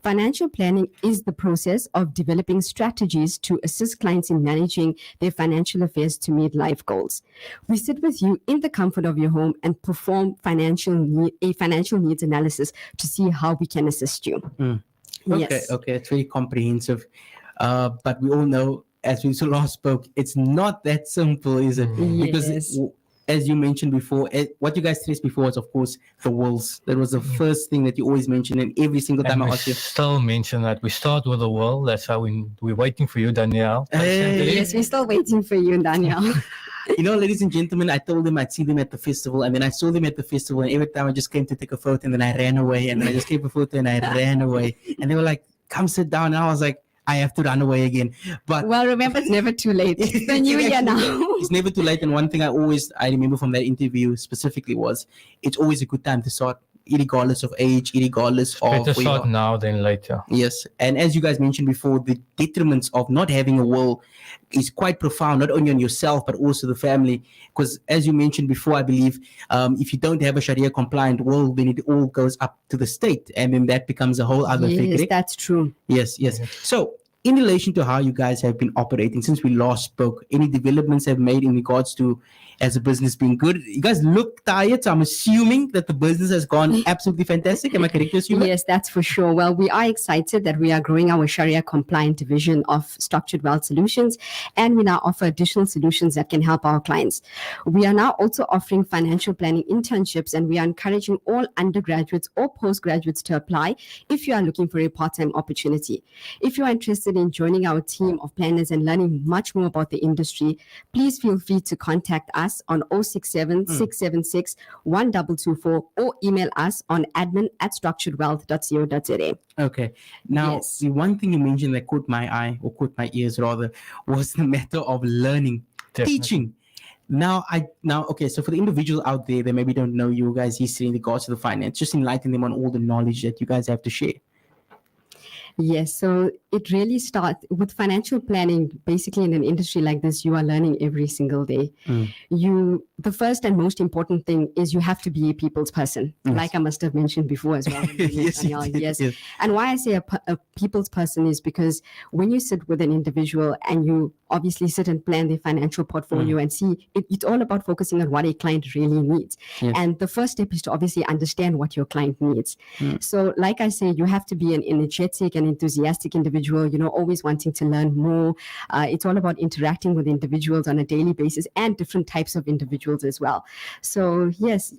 Financial planning is the process of developing strategies to assist clients in managing their financial affairs to meet life goals. We sit with you in the comfort of your home and perform financial needs analysis to see how we can assist you. Okay, it's very comprehensive. But we all know, as we so last spoke, it's not that simple, is it? Because as you mentioned before, what you guys stressed before was, of course, the wills. That was the first thing that you always mentioned, and every single time I ask you. Still mention that we start with the will. That's how we're waiting for you, Daanyaal. Yes, we're still waiting for you, Daanyaal. You know, ladies and gentlemen, I told them I'd see them at the festival, and then I saw them at the festival, and every time I just came to take a photo, and then I ran away, and then I just came a photo, and I ran away. And they were like, come sit down. And I was like, I have to run away again. But well, remember, it's never too late. It's the new year now. It's never too late. And one thing I remember from that interview specifically was, it's always a good time to start, regardless of age, regardless of better start now than later. Yes. And as you guys mentioned before, the detriments of not having a will is quite profound, not only on yourself, but also the family. Because as you mentioned before, I believe, if you don't have a Sharia compliant will, then it all goes up to the state. And then that becomes a whole other thing. Yes, that's true. Yes. So in relation to how you guys have been operating since we last spoke, any developments have made in regards to as a business being good? You guys look tired, so I'm assuming that the business has gone absolutely fantastic. Am I correct to assume? Yes, that's for sure. Well, we are excited that we are growing our Sharia compliant division of Structured Wealth Solutions, and we now offer additional solutions that can help our clients. We are now also offering financial planning internships, and we are encouraging all undergraduates or postgraduates to apply if you are looking for a part-time opportunity. If you are interested in joining our team of planners and learning much more about the industry, please feel free to contact us on 067 676 1224 or email us on admin@structuredwealth.co.za. Okay. Now, the one thing you mentioned that caught my eye, or caught my ears rather, was the matter of learning, teaching. Now, okay, so for the individual out there that maybe don't know you guys' history in regards to the finance, just enlighten them on all the knowledge that you guys have to share. Yes, so it really starts with financial planning. Basically, in an industry like this, you are learning every single day. The first and most important thing is you have to be a people's person, like I must have mentioned before as well. Yes. And why I say a people's person is because when you sit with an individual and you obviously sit and plan their financial portfolio and see, it's all about focusing on what a client really needs. And the first step is to obviously understand what your client needs. So like I say, you have to be an energetic and enthusiastic individual, always wanting to learn more. It's all about interacting with individuals on a daily basis and different types of individuals as well. So yes,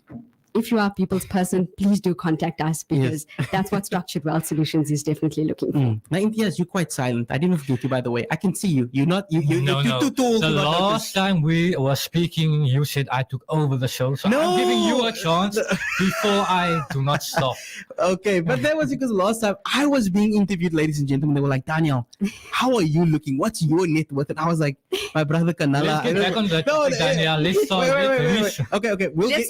if you are a people's person, please do contact us, because that's what Structured Wealth Solutions is definitely looking for. Now, Imtiaz, you're quite silent. I didn't forget you, by the way. I can see you. You're not. You're too tall. The last time we were speaking, you said I took over the show, so I'm giving you a chance before I do not stop. Okay, but that was because last time I was being interviewed, ladies and gentlemen. They were like, Daanyaal, how are you looking? What's your net worth? And I was like, my brother Kanala. Let's get back on that, Daanyaal. Let's start. Wait. Okay. We'll get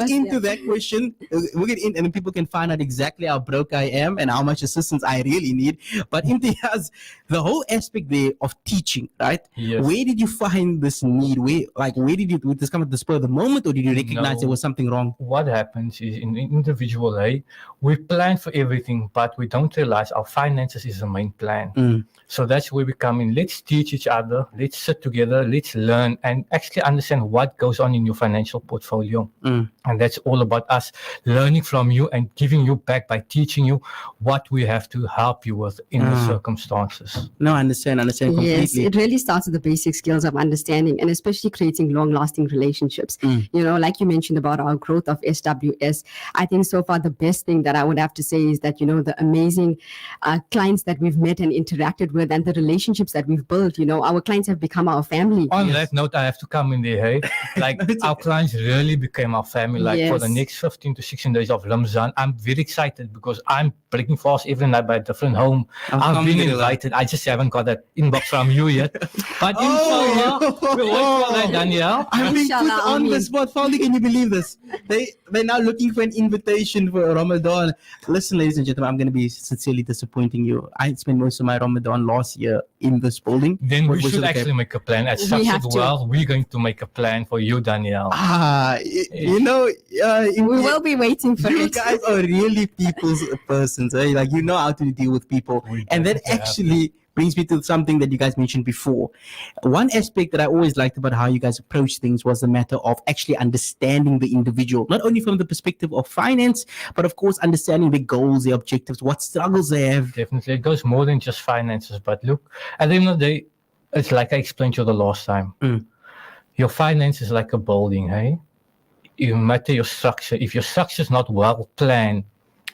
into that question. We'll get in, and then people can find out exactly how broke I am and how much assistance I really need. But Imtiaz, the whole aspect there of teaching, right? Yes. Where did you find this need? Where did you this come at the spur of the moment, or did you recognize there was something wrong? What happens is, in the individual way, we plan for everything, but we don't realize our finances is the main plan. So that's where we come in. Let's teach each other. Let's sit together. Let's learn and actually understand what goes on in your financial portfolio. And that's all about us learning from you and giving you back by teaching you what we have to help you with in the circumstances. No, I understand completely. Yes, it really starts with the basic skills of understanding and especially creating long-lasting relationships. Like you mentioned about our growth of SWS, I think so far the best thing that I would have to say is that, the amazing clients that we've met and interacted with and the relationships that we've built, our clients have become our family. On that note, I have to come in there, hey? Like our clients really became our family. Like for the next 15 to 16 days of Ramzan, I'm very excited because I'm breaking fast every night by a different home. I'm being invited. I just haven't got that inbox from you yet. But inshallah, we'll wait for that, Daanyaal. I'm being put on the spot. Finally, can you believe this? They're now looking for an invitation for Ramadan. Listen, ladies and gentlemen, I'm going to be sincerely disappointing you. I spent most of my Ramadan last year in this building. Then we should actually make a plan. At Structured Wealth, we're going to make a plan for you, Daanyaal. We will be waiting for you it. guys are really people's persons. Eh? Like, you know how to deal with people. And that actually brings me to something that you guys mentioned before. One aspect that I always liked about how you guys approach things was the matter of actually understanding the individual, not only from the perspective of finance, but of course understanding their goals, their objectives, what struggles they have. Definitely. It goes more than just finances. But look, at the end of the day, it's like I explained to you the last time. Your finance is like a building, hey? No matter your structure, if your structure is not well planned,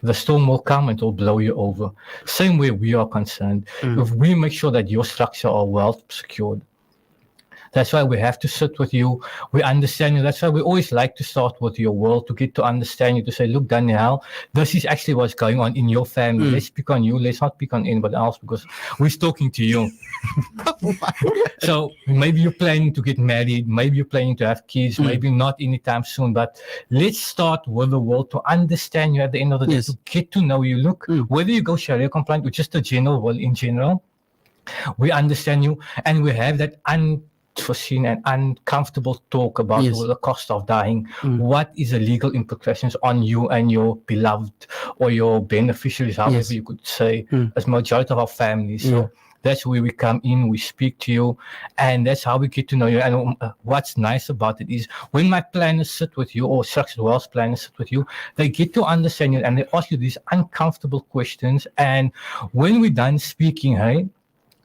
the storm will come and it will blow you over. Same way we are concerned. If we make sure that your structure are well secured, that's why we have to sit with you. We understand you. That's why we always like to start with your world, to get to understand you, to say, look, Daanyaal, this is actually what's going on in your family. Let's pick on you. Let's not pick on anybody else because we're talking to you. So maybe you're planning to get married. Maybe you're planning to have kids. Maybe not anytime soon. But let's start with the world to understand you at the end of the day, to get to know you. Look, whether you go Sharia compliant or just a general world in general, we understand you and we have that unforeseen and uncomfortable talk about the cost of dying. What is the legal implications on you and your beloved or your beneficiaries, however you could say, as majority of our families. So that's where we come in, we speak to you, and that's how we get to know you. And what's nice about it is when my planners sit with you, or structured wealth planners sit with you, they get to understand you and they ask you these uncomfortable questions. And when we're done speaking, hey,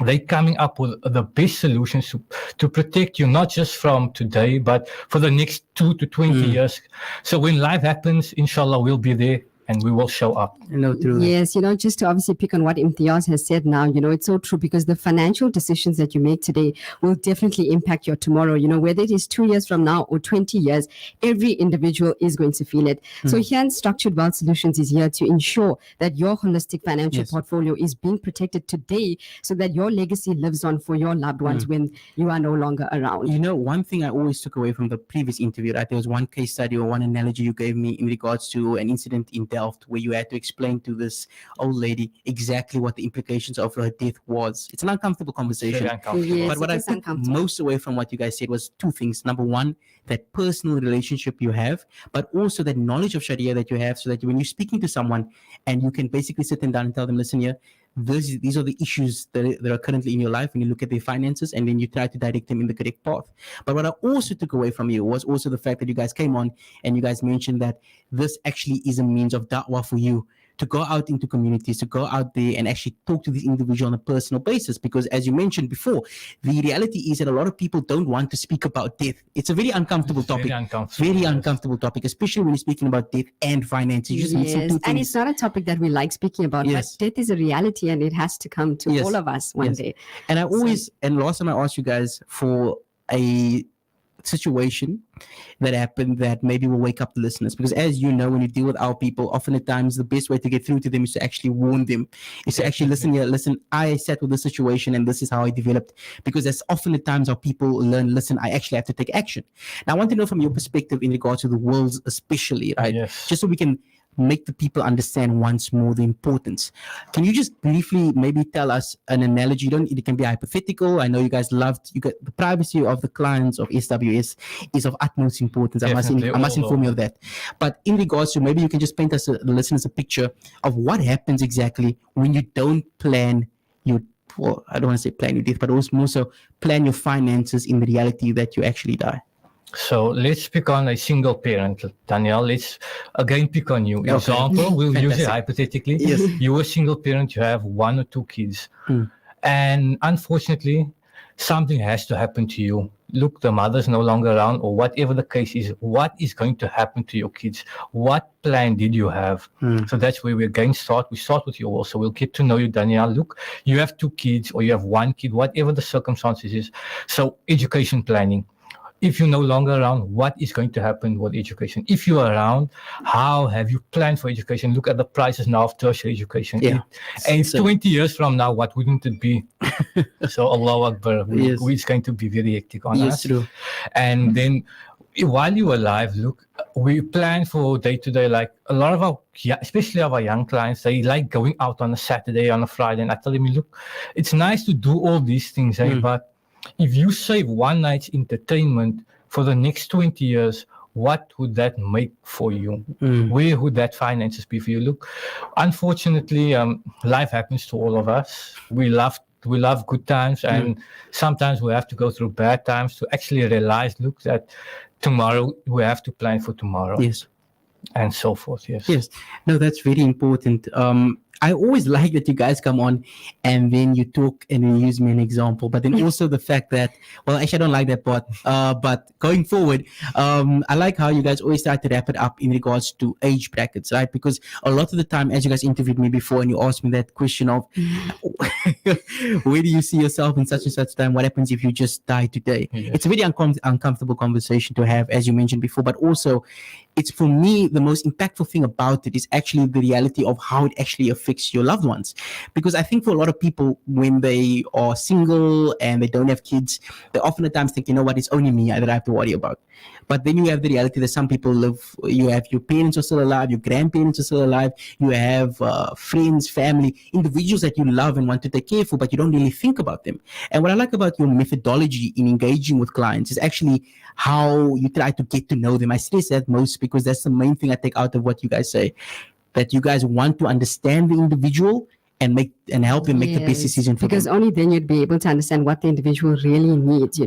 they're coming up with the best solutions to protect you, not just from today, but for the next 2 to 20 years. So when life happens, inshallah, we'll be there and we will show up. No, true. Yes, just to obviously pick on what Imtiaz has said now, it's so true because the financial decisions that you make today will definitely impact your tomorrow. Whether it is 2 years from now or 20 years, every individual is going to feel it. So here in Structured Wealth Solutions is here to ensure that your holistic financial portfolio is being protected today so that your legacy lives on for your loved ones when you are no longer around. One thing I always took away from the previous interview, right? There was one case study or one analogy you gave me in regards to an incident in Delft where you had to explain to this old lady exactly what the implications of her death was. It's an uncomfortable conversation. Yes, but what I took most away from what you guys said was two things. Number one, that personal relationship you have, but also that knowledge of Sharia that you have, so that when you're speaking to someone and you can basically sit them down and tell them, listen here, these are the issues that are currently in your life, and you look at their finances and then you try to direct them in the correct path. But what I also took away from you was also the fact that you guys came on and you guys mentioned that this actually is a means of da'wah for you, to go out into communities, to go out there and actually talk to this individual on a personal basis. Because as you mentioned before, the reality is that a lot of people don't want to speak about death. It's a very uncomfortable topic. Very uncomfortable topic, especially when you're speaking about death and finances. And it's not a topic that we like speaking about, but death is a reality and it has to come to all of us one day. And last time I asked you guys for a situation that happened that maybe will wake up the listeners, because as you know, when you deal with our people, often at times the best way to get through to them is to actually warn them, is to actually listen, I sat with this situation and this is how I developed, because that's often at times how people learn, listen, I actually have to take action. Now I want to know from your perspective in regards to the worlds especially, right? Just so we can make the people understand once more the importance. Can you just briefly maybe tell us an analogy? It can be hypothetical. I know you guys you got the privacy of the clients of SWS is of utmost importance. I must inform you of that. But in regards to, maybe you can just paint us, the listeners, a picture of what happens exactly when you don't plan your, well, I don't want to say plan your death, but also more so plan your finances in the reality that you actually die. So let's pick on a single parent, Daanyaal. Let's again pick on you. Example, we'll use it hypothetically. You're a single parent, you have 1 or 2 kids. And unfortunately, something has to happen to you. Look, the mother's no longer around, or whatever the case is. What is going to happen to your kids? What plan did you have? So that's where we again start. We start with you also. We'll get to know you, Daanyaal. Look, you have 2 kids or you have 1 kid, whatever the circumstances is. So education planning. If you're no longer around, what is going to happen with education? If you're around, how have you planned for education? Look at the prices now of tertiary education. And 20 years from now, what wouldn't it be? So Allahu Akbar, it's going to be very hectic on us. True. And then while you're alive, look, we plan for day-to-day, like a lot of our, especially our young clients, they like going out on a Saturday, on a Friday. And I tell them, look, it's nice to do all these things, but if you save one night's entertainment for the next 20 years, what would that make for you? Where would that finances be for you? Look, unfortunately, life happens to all of us. We love good times, and sometimes we have to go through bad times to actually realize, look, that tomorrow we have to plan for tomorrow. Yes. And so forth. Yes. Yes. No, that's very important. I always like that you guys come on and then you talk and then use me an example, but then also the fact that, well, actually I don't like that part, but going forward, I like how you guys always try to wrap it up in regards to age brackets, right? Because a lot of the time, as you guys interviewed me before and you asked me that question of where do you see yourself in such and such time? What happens if you just die today? Yes. It's a very uncomfortable conversation to have, as you mentioned before, but also it's, for me, the most impactful thing about it is actually the reality of how it actually affects your loved ones. Because I think for a lot of people, when they are single and they don't have kids, they often at times think, you know what, it's only me that I have to worry about. But then you have the reality that some people live, you have your parents are still alive, your grandparents are still alive, you have friends, family, individuals that you love and want to take care of, but you don't really think about them. And what I like about your methodology in engaging with clients is actually how you try to get to know them. I stress that most because that's the main thing I take out of what you guys say, that you guys want to understand the individual and help them make the best decision for because them. only then you'd be able to understand what the individual really needs,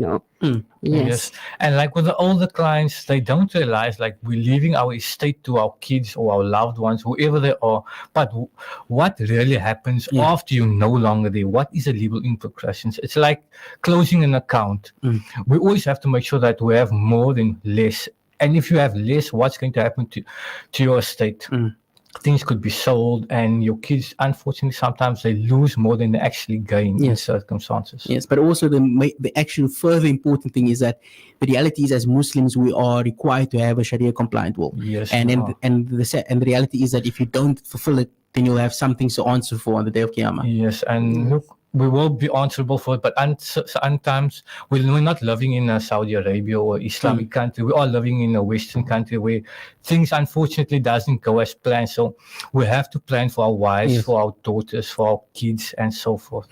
Yes. And like with the older clients, they don't realize like we're leaving our estate to our kids or our loved ones, whoever they are. But what really happens after you're no longer there? What is a legal implications? It's like closing an account. We always have to make sure that we have more than less. And if you have less, what's going to happen to your estate? Things could be sold, and your kids, unfortunately, sometimes they lose more than they actually gain in circumstances. Yes, but also the actual further important thing is that the reality is, as Muslims, we are required to have a Sharia compliant will. Yes, and the reality is that if you don't fulfill it, then you'll have some things to answer for on the day of Qiyamah. Yes, and look, we will be answerable for it, but sometimes we're not living in Saudi Arabia or Islamic country. We are living in a Western country where things unfortunately doesn't go as planned. So we have to plan for our wives, for our daughters, for our kids, and so forth.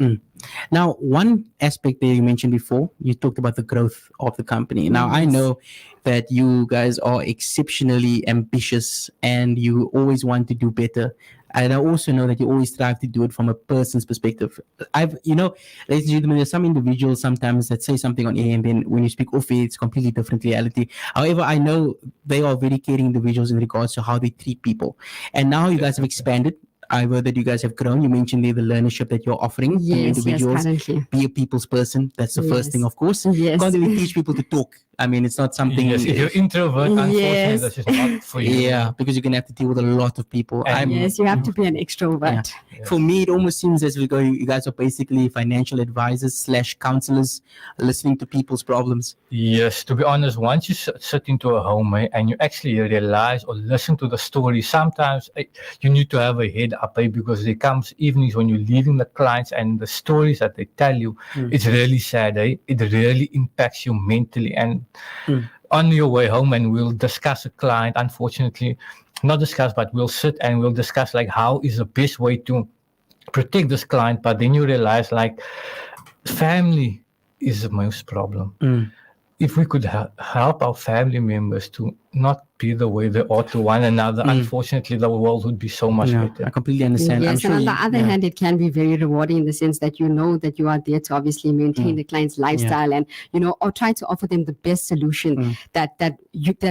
Now, one aspect that you mentioned before, you talked about the growth of the company. Now, I know that you guys are exceptionally ambitious and you always want to do better. And I also know that you always strive to do it from a person's perspective. Ladies and gentlemen, there's some individuals sometimes that say something on air and then when you speak off air, it's completely different reality. However, I know they are very caring individuals in regards to how they treat people. And now you guys have expanded. I heard that you guys have grown. You mentioned there the learnership that you're offering to individuals. Be a people's person. That's the first thing, of course. You can't really teach people to talk. I mean, it's not something... Yes, if you're introvert, unfortunately, this is not for you. Yeah, because you're going to have to deal with a lot of people. You have to be an extrovert. Yes. For me, it almost seems as you guys are basically financial advisors / counselors listening to people's problems. Yes, to be honest, once you sit into a home and you actually realize or listen to the story, sometimes you need to have a head up because there comes evenings when you're leaving the clients and the stories that they tell you, it's really sad. It really impacts you mentally. And on your way home, and we'll discuss a client, unfortunately, not discuss, but we'll sit and we'll discuss like how is the best way to protect this client. But then you realize like family is the most problem. If we could help our family members to not be the way they are to one another, unfortunately, the world would be so much better. I completely understand. Yes, and on the other hand, it can be very rewarding in the sense that you know that you are there to obviously maintain the client's lifestyle and, or try to offer them the best solution that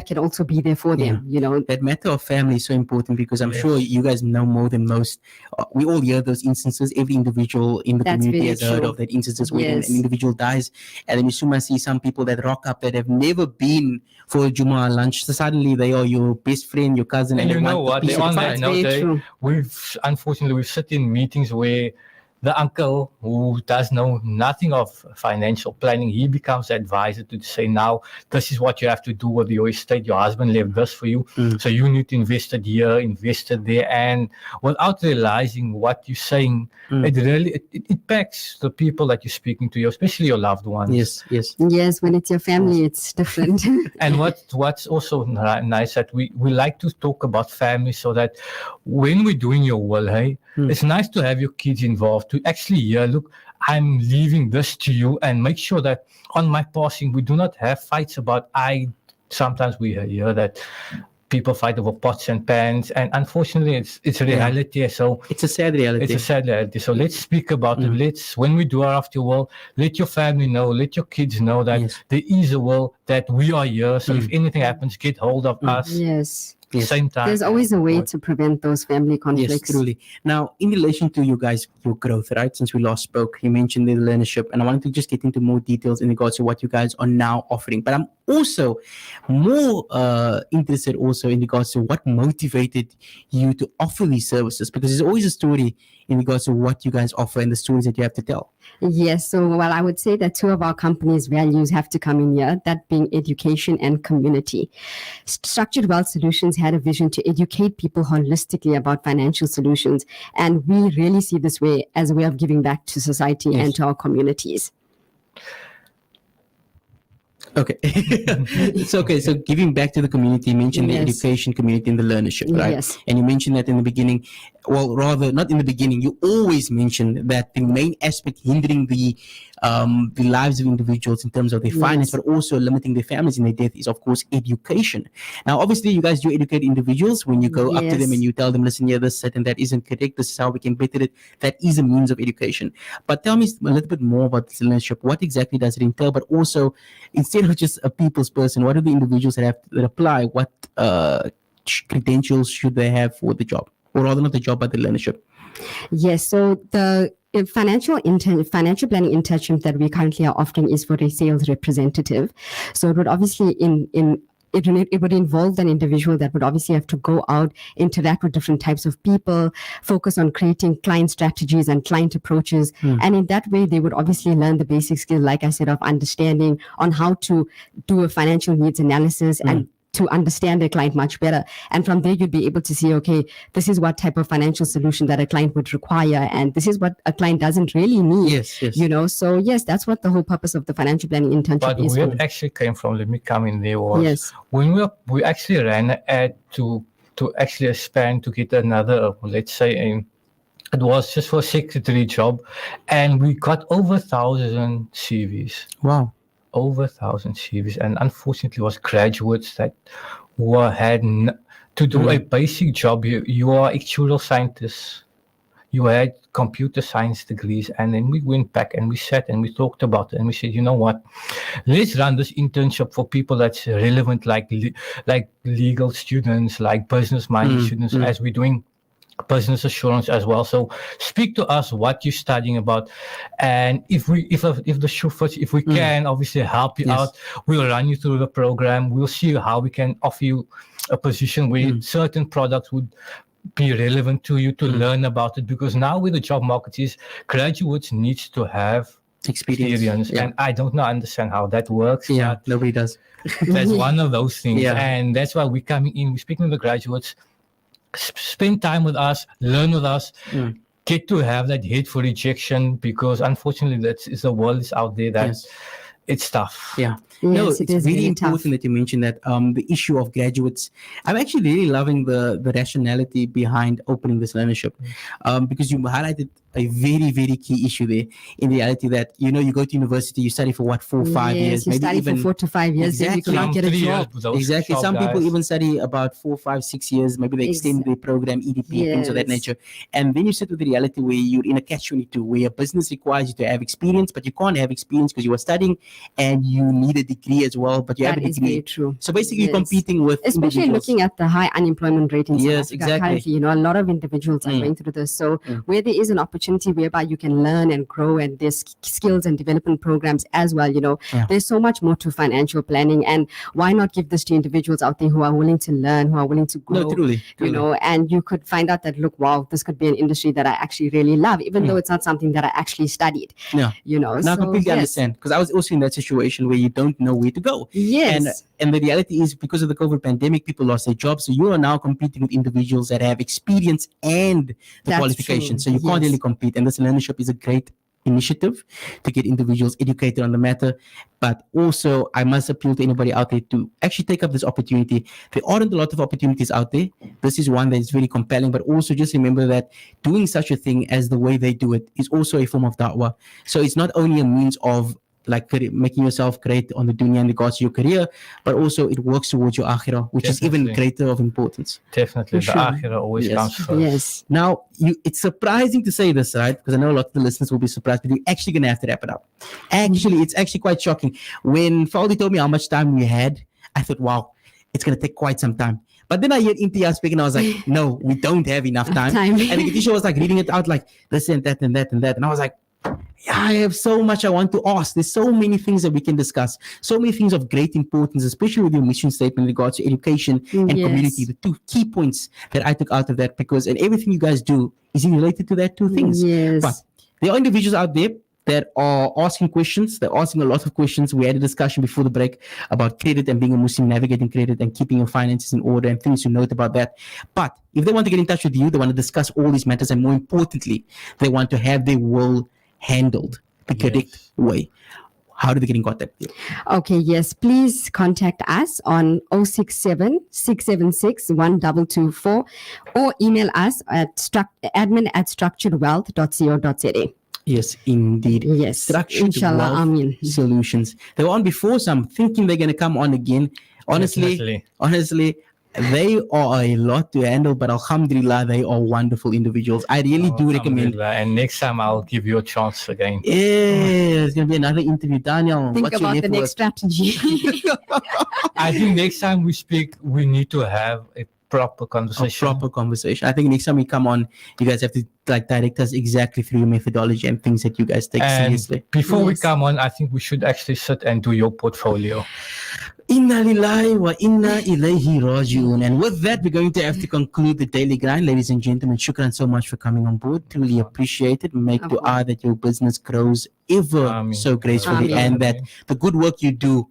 can also be there for them, That matter of family is so important because I'm sure you guys know more than most. We all hear those instances. Every individual in the community has heard of that instances where an individual dies. And then you soon see some people that rock up that have never been for a Jumu'ah lunch. So suddenly they are your best friend, your cousin. And you know what? They're on that note. We've sit in meetings where the uncle who does know nothing of financial planning, he becomes advisor to say, now, this is what you have to do with your estate. Your husband left this for you. So you need to invest it here, invest it there. And without realizing what you're saying, it really impacts the people that you're speaking to, especially your loved ones. Yes, when it's your family, it's different. And what's also nice that we like to talk about family so that when we're doing your will, it's nice to have your kids involved, to actually hear, look, I'm leaving this to you, and make sure that on my passing, we do not have fights about I sometimes we hear that people fight over pots and pans, and unfortunately it's a reality. So it's a sad reality. It's a sad reality. So let's speak about it. When we do our after world, let your family know, let your kids know that there is a world, that we are here. So if anything happens, get hold of us. Yes. Same time. There's always a way to prevent those family conflicts. Yes, truly. Now, in relation to you guys, your growth, right? Since we last spoke, you mentioned the learnership, and I wanted to just get into more details in regards to what you guys are now offering. But I'm also more interested also in regards to what motivated you to offer these services, because there's always a story in regards to what you guys offer and the stories that you have to tell. Yes. So, well, I would say that two of our company's values have to come in here, that being education and community. Structured Wealth Solutions had a vision to educate people holistically about financial solutions. And we really see this way as a way of giving back to society and to our communities. Okay. It's okay. So giving back to the community, you mentioned the education community and the learnership, right? Yes. And you mentioned that in the beginning, well, rather not in the beginning, you always mentioned that the main aspect hindering the lives of individuals in terms of their finance, but also limiting their families in their death is, of course, education. Now, obviously, you guys do educate individuals when you go up to them and you tell them, listen, this, that, and that isn't correct. This is how we can better it. That is a means of education. But tell me a little bit more about this learnership. What exactly does it entail? But also, instead of just a people's person, what are the individuals that apply? What credentials should they have for the job? Or rather, not the job, but the learnership. Yes. So the financial planning internship that we currently are offering is for a sales representative. So it would obviously it would involve an individual that would obviously have to go out, interact with different types of people, focus on creating client strategies and client approaches. And in that way, they would obviously learn the basic skill, like I said, of understanding on how to do a financial needs analysis and to understand their client much better. And from there, you'd be able to see, okay, this is what type of financial solution that a client would require. And this is what a client doesn't really need. Yes. So yes, that's what the whole purpose of the financial planning internship is. But where it actually came from, let me come in there, was when we actually ran an ad to actually expand to get another, let's say, it was just for a secretary job. And we got over 1,000 CVs. Wow. Over 1,000 CVs, and unfortunately was graduates that had to do a basic job. You are actuarial scientists, you had computer science degrees, and then we went back and we sat and we talked about it, and we said, you know what, let's run this internship for people that's relevant, like legal students, like business-minded students, as we're doing business assurance as well. So speak to us what you're studying about, and if the shoe fits, if we can obviously help you out, we'll run you through the program. We'll see how we can offer you a position where certain products would be relevant to you to learn about it, because now with the job market is, graduates needs to have experience. And I don't understand how that works. Nobody does. That's one of those things. And that's why we're coming in, we're speaking to the graduates. Spend time with us, learn with us, get to have that hate for rejection, because unfortunately the world is out there that it's tough. Yes, it's really important that you mentioned that the issue of graduates. I'm actually really loving the rationality behind opening this learnership, because you highlighted a very, very key issue there. In reality, that you go to university, you study for 4 or 5 years, you study for 4 to 5 years, then you cannot get a job. Exactly. Some people even study about 4, 5, 6 years. Maybe they extend their program, EDP, things of that nature. And then you sit with the reality where you're in a catch-22, where a business requires you to have experience, but you can't have experience because you are studying and you need a degree as well, but you have a degree. That is very true. So basically, you're competing with especially looking at the high unemployment rate in South Africa. Exactly. Currently, a lot of individuals are going through this. So where there is an opportunity whereby you can learn and grow, and there's skills and development programs as well, there's so much more to financial planning. And why not give this to individuals out there who are willing to learn, who are willing to grow? No, truly. And you could find out that, look, wow, this could be an industry that I actually really love, even though it's not something that I actually studied. Now, I completely understand, because I was also in that situation where you don't know where to go. Yes. And the reality is, because of the COVID pandemic, people lost their jobs. So you are now competing with individuals that have experience and the qualifications. So you can't really compete. And this learnership is a great initiative to get individuals educated on the matter. But also, I must appeal to anybody out there to actually take up this opportunity. There aren't a lot of opportunities out there. This is one that is very compelling. But also just remember that doing such a thing as the way they do it is also a form of da'wah. So it's not only a means of like making yourself great on the dunya in regards to your career, but also it works towards your akhirah, which is even greater of importance. Definitely, For the sure. akhirah always comes first. Yes. Now, it's surprising to say this, right? Because I know a lot of the listeners will be surprised, but we're actually going to have to wrap it up. Actually, it's actually quite shocking. When Faldi told me how much time we had, I thought, wow, it's going to take quite some time. But then I heard Imtiaz speaking, and I was like, no, we don't have enough time. And Katisha was like reading it out like this and that and that and that. And I was like, yeah, I have so much I want to ask. There's so many things that we can discuss. So many things of great importance, especially with your mission statement in regards to education and community. The two key points that I took out of that, because and everything you guys do is related to that two things. Yes. But there are individuals out there that are asking questions. They're asking a lot of questions. We had a discussion before the break about credit and being a Muslim, navigating credit and keeping your finances in order and things to note about that. But if they want to get in touch with you, they want to discuss all these matters, and more importantly, they want to have their will handled the correct way. How do they get in contact with you? Okay, yes. Please contact us on 067-676-1224 or email us at admin@structuredwealth.co.za. Yes, indeed. Yes. Structured Inshallah, Wealth Amin. Solutions. They were on before, so I'm thinking they're going to come on again. Honestly, they are a lot to handle, but alhamdulillah, they are wonderful individuals. I really do recommend. And next time I'll give you a chance again. Yeah, it's going to be another interview. Daanyaal, Think what's your about the next strategy. I think next time we speak, we need to have a proper conversation. I think next time we come on, you guys have to like direct us exactly through your methodology and things that you guys take seriously. Before we come on, I think we should actually sit and do your portfolio. Inna lillahi wa inna ilayhi raji'un. And with that, we're going to have to conclude the daily grind. Ladies and gentlemen, shukran so much for coming on board. Truly appreciate it. Make dua that your business grows ever so gracefully, and that the good work you do,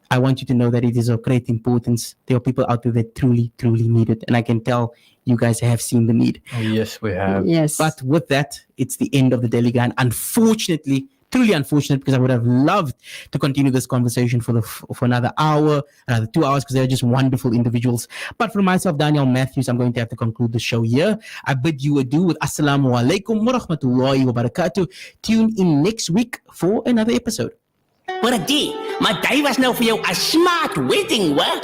I want you to know that it is of great importance. There are people out there that truly, truly need it. And I can tell you guys have seen the need. Yes, we have. Yes. But with that, it's the end of the daily grind. Unfortunately, truly unfortunate, because I would have loved to continue this conversation for another hour, another 2 hours, because they're just wonderful individuals. But for myself, Daanyaal Matthews, I'm going to have to conclude the show here. I bid you adieu with Assalamu alaikum wa rahmatullahi wa barakatuh. Tune in next week for another episode. What a day. My day was nou vir jou 'n smart wedding, hoor.